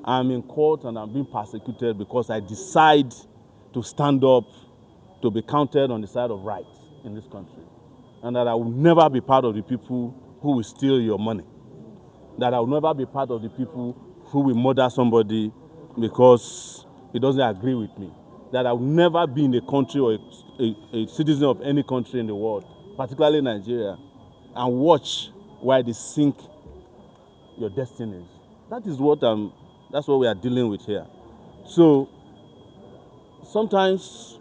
I'm in court and I'm being persecuted because I decide to stand up to be counted on the side of right in this country. And that I will never be part of the people who will steal your money. That I will never be part of the people who will murder somebody because he doesn't agree with me. That I will never be in a country or a citizen of any country in the world, particularly Nigeria, and watch while they sink your destinies. That's what we are dealing with here. So sometimes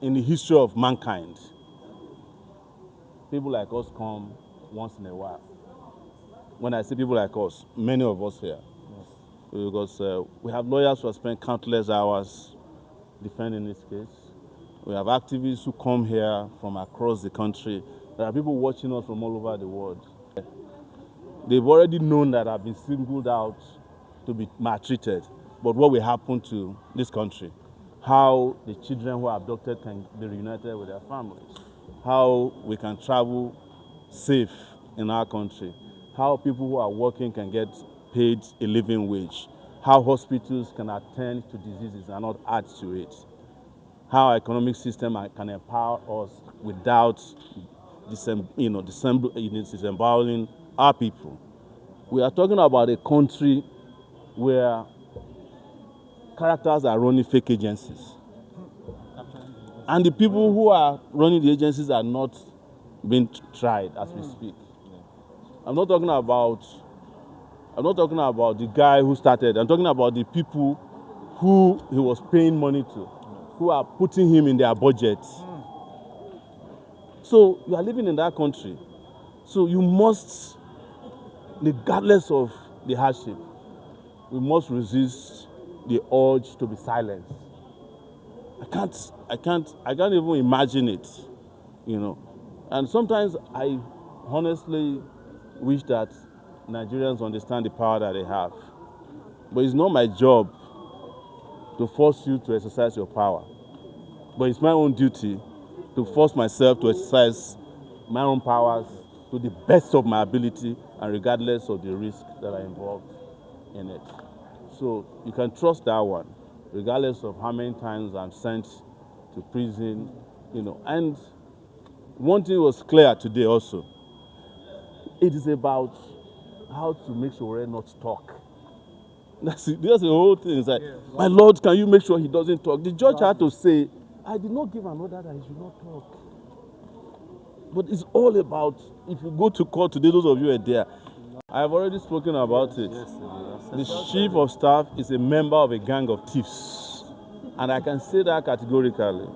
in the history of mankind, people like us come once in a while. When I say people like us, many of us here. Yes. Because we have lawyers who have spent countless hours defending this case. We have activists who come here from across the country. There are people watching us from all over the world. They've already known that I've been singled out to be maltreated. But what will happen to this country? How the children who are abducted can be reunited with their families. How we can travel safe in our country. How people who are working can get paid a living wage. How hospitals can attend to diseases and not add to it. How our economic system can empower us without disemboweling our people. We are talking about a country where characters are running fake agencies. And the people who are running the agencies are not being tried as we speak. I'm not talking about the guy who started. I'm talking about the people who he was paying money to, who are putting him in their budget. So you are living in that country. So you must, regardless of the hardship, we must resist the urge to be silent. I can't even imagine it, And sometimes I honestly wish that Nigerians understand the power that they have. But it's not my job to force you to exercise your power. But it's my own duty to force myself to exercise my own powers to the best of my ability and regardless of the risks that are involved in it. So you can trust that one, regardless of how many times I'm sent to prison, And one thing was clear today also. It is about how to make Sowore not talk. That's the whole thing. It's like, my Lord, can you make sure he doesn't talk? The judge had to say, I did not give an order that he should not talk. But it's all about, if you go to court today, those of you are there, I've already spoken about it. The chief of staff is a member of a gang of thieves. And I can say that categorically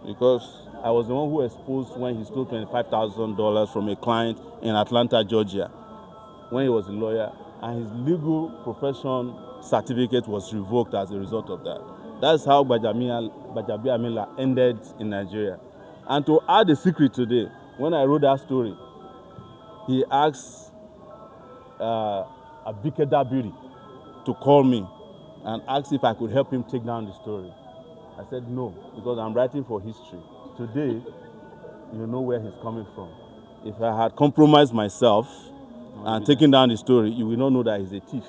because I was the one who exposed when he stole $25,000 from a client in Atlanta, Georgia, when he was a lawyer, and his legal profession certificate was revoked as a result of that. That's how Gbajabiamila ended in Nigeria. And to add a secret today, when I wrote that story, he asked Mgbeke to call me and asked if I could help him take down the story. I said no, because I'm writing for history. Today, you know where he's coming from. If I had compromised myself and taken down the story, you will not know that he's a thief.